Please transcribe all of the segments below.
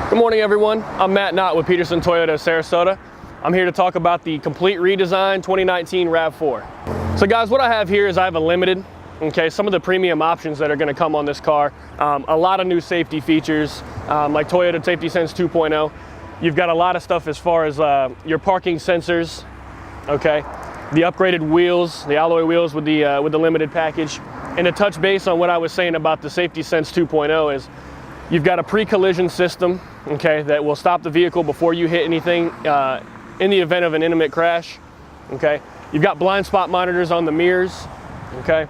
Good morning, everyone. I'm Matt Knott with Peterson Toyota Sarasota. I'm here to talk about the complete redesign 2019 RAV4. So guys, what I have here is I have a Limited. Okay, some of the premium options that are going to come on this car. A lot of new safety features, like Toyota Safety Sense 2.0. You've got a lot of stuff as far as your parking sensors. Okay, the upgraded wheels, the alloy wheels with the Limited package. And to touch base on what I was saying about the Safety Sense 2.0 is you've got a pre-collision system, okay, that will stop the vehicle before you hit anything in the event of an imminent crash. Okay, you've got blind spot monitors on the mirrors. Okay,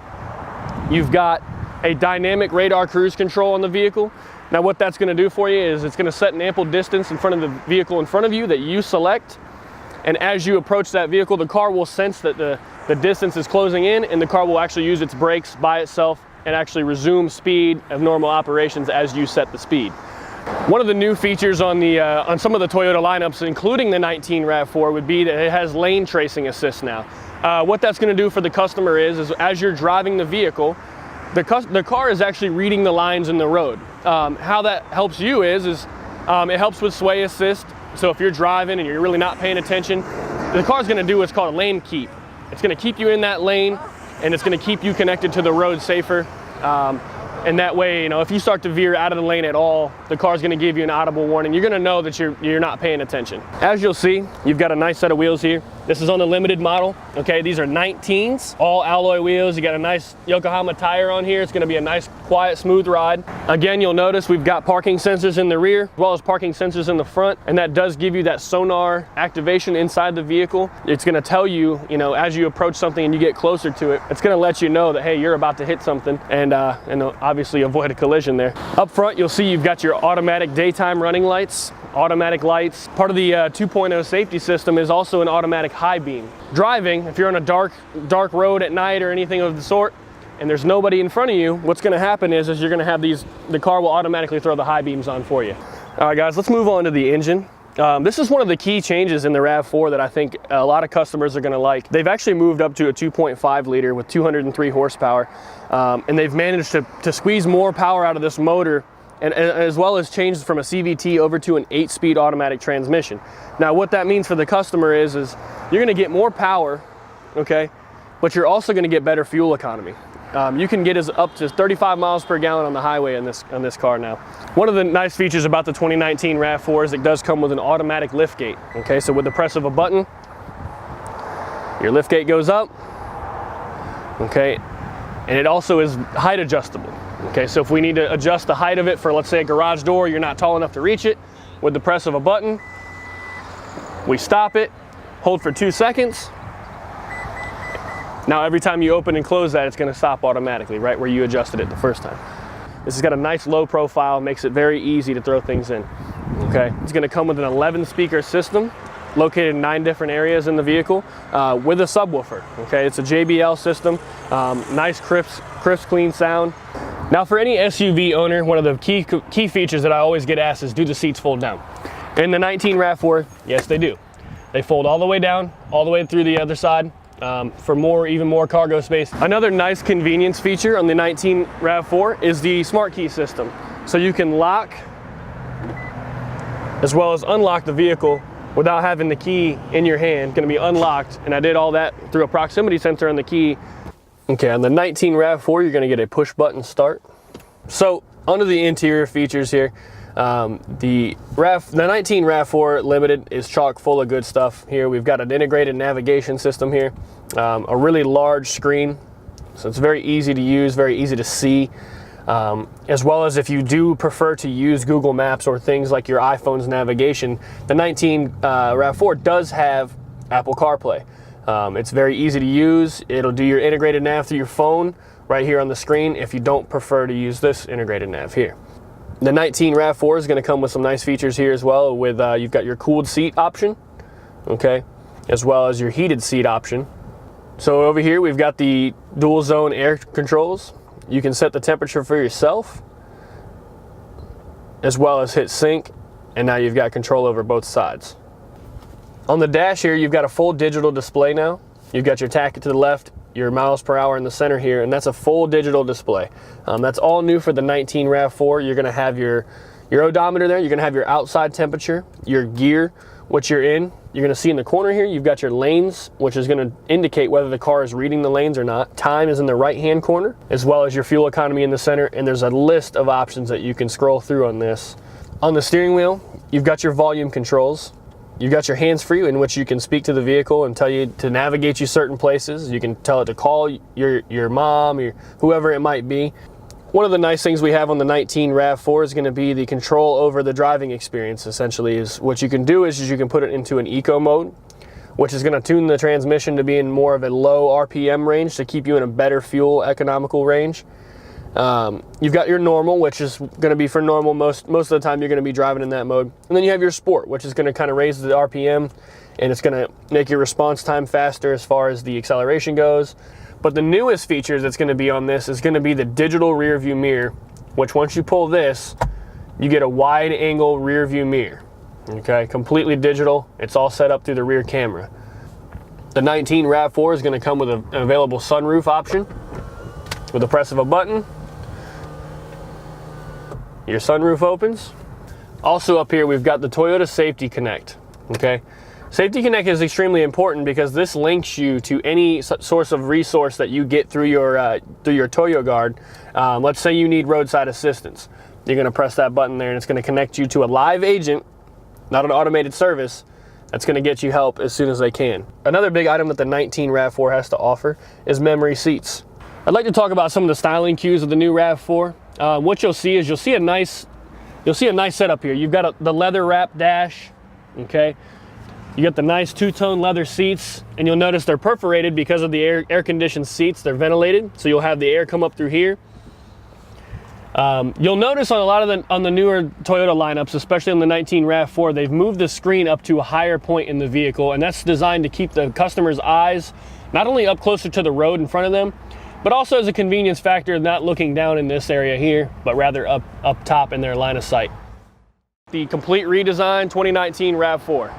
you've got a dynamic radar cruise control on the vehicle. Now what that's going to do for you is it's going to set an ample distance in front of the vehicle in front of you that you select, and as you approach that vehicle, the car will sense that the distance is closing in, and the car will actually use its brakes by itself and actually resume speed of normal operations as you set the speed. One of the new features on some of the Toyota lineups, including the 19 RAV4, would be that it has lane tracing assist now. What that's going to do for the customer is as you're driving the vehicle, the car is actually reading the lines in the road. How that helps you is it helps with sway assist. So if you're driving and you're really not paying attention, the car's going to do what's called a lane keep. It's going to keep you in that lane, and it's going to keep you connected to the road safer. And that way, you know, if you start to veer out of the lane at all, the car's going to give you an audible warning. You're going to know that you're not paying attention. As you'll see, you've got a nice set of wheels here. This is on the Limited model. Okay, these are 19s, all alloy wheels. You got a nice Yokohama tire on here. It's going to be a nice, quiet, smooth ride. Again, you'll notice we've got parking sensors in the rear, as well as parking sensors in the front, and that does give you that sonar activation inside the vehicle. It's going to tell you, you know, as you approach something and you get closer to it, it's going to let you know that, hey, you're about to hit something, and obviously avoid a collision there. Up front, you'll see you've got your automatic daytime running lights, automatic lights. Part of the 2.0 safety system is also an automatic high beam. Driving, if you're on a dark road at night or anything of the sort, and there's nobody in front of you, what's going to happen is you're going to have the car will automatically throw the high beams on for you. All right, guys, let's move on to the engine. This is one of the key changes in the RAV4 that I think a lot of customers are going to like. They've actually moved up to a 2.5 liter with 203 horsepower, and they've managed to squeeze more power out of this motor, and as well as change from a CVT over to an 8-speed automatic transmission. Now what that means for the customer is you're going to get more power, okay, but you're also going to get better fuel economy. You can get up to 35 miles per gallon on the highway on this car now. One of the nice features about the 2019 RAV4 is it does come with an automatic liftgate. Okay, so with the press of a button, your liftgate goes up, okay, and it also is height adjustable. Okay, so if we need to adjust the height of it for, let's say, a garage door, you're not tall enough to reach it, with the press of a button, we stop it, hold for 2 seconds. Now every time you open and close that, it's going to stop automatically, right where you adjusted it the first time. This has got a nice low profile, makes it very easy to throw things in. Okay, it's going to come with an 11-speaker system, located in 9 different areas in the vehicle, with a subwoofer. Okay, it's a JBL system, nice crisp, clean sound. Now for any SUV owner, one of the key features that I always get asked is, do the seats fold down? In the 19 RAV4, yes they do. They fold all the way down, all the way through the other side, for even more cargo space. Another nice convenience feature on the 19 RAV4 is the smart key system. So you can lock as well as unlock the vehicle without having the key in your hand. Going to be unlocked, and I did all that through a proximity sensor on the key. Okay, on the 19 RAV4, you're going to get a push button start. So under the interior features here, the 19 RAV4 Limited is chock full of good stuff here. We've got an integrated navigation system here, a really large screen, so it's very easy to use, very easy to see, as well as if you do prefer to use Google Maps or things like your iPhone's navigation, the 19 RAV4 does have Apple CarPlay. It's very easy to use. It'll do your integrated nav through your phone right here on the screen if you don't prefer to use this integrated nav here. The 19 RAV4 is going to come with some nice features here as well, with you've got your cooled seat option, okay, as well as your heated seat option. So over here we've got the dual zone air controls. You can set the temperature for yourself, as well as hit sync, and now you've got control over both sides. On the dash here, you've got a full digital display now. You've got your tacho to the left, your miles per hour in the center here, and that's a full digital display. That's all new for the 19 RAV4. You're going to have your Your odometer there, you're gonna have your outside temperature, your gear, what you're in. You're gonna see in the corner here, you've got your lanes, which is gonna indicate whether the car is reading the lanes or not. Time is in the right-hand corner, as well as your fuel economy in the center, and there's a list of options that you can scroll through on this. On the steering wheel, you've got your volume controls. You've got your hands-free, in which you can speak to the vehicle and tell you to navigate you certain places. You can tell it to call your mom, or whoever it might be. One of the nice things we have on the 19 RAV4 is going to be the control over the driving experience. Essentially, is what you can do is you can put it into an eco mode, which is going to tune the transmission to be in more of a low RPM range to keep you in a better fuel economical range. You've got your normal, which is going to be for normal. Most of the time you're going to be driving in that mode. And then you have your sport, which is going to kind of raise the RPM, and it's going to make your response time faster as far as the acceleration goes. But the newest features that's going to be on this is going to be the digital rear view mirror, which once you pull this, you get a wide angle rear view mirror. Okay, completely digital. It's all set up through the rear camera. The 19 RAV4 is going to come with an available sunroof option. With the press of a button, your sunroof opens. Also up here, we've got the Toyota Safety Connect. Okay, Safety Connect is extremely important because this links you to any source of resource that you get through your Toyo Guard. Let's say you need roadside assistance. You're going to press that button there, and it's going to connect you to a live agent, not an automated service, that's going to get you help as soon as they can. Another big item that the 19 RAV4 has to offer is memory seats. I'd like to talk about some of the styling cues of the new RAV4. What you'll see is you'll see a nice setup here. You've got the leather wrap dash, okay? You got the nice two-tone leather seats, and you'll notice they're perforated because of the air-conditioned seats. They're ventilated, so you'll have the air come up through here. You'll notice on a lot of the newer Toyota lineups, especially on the 19 RAV4, they've moved the screen up to a higher point in the vehicle, and that's designed to keep the customer's eyes not only up closer to the road in front of them, but also as a convenience factor of not looking down in this area here, but rather up top in their line of sight. The complete redesign 2019 RAV4.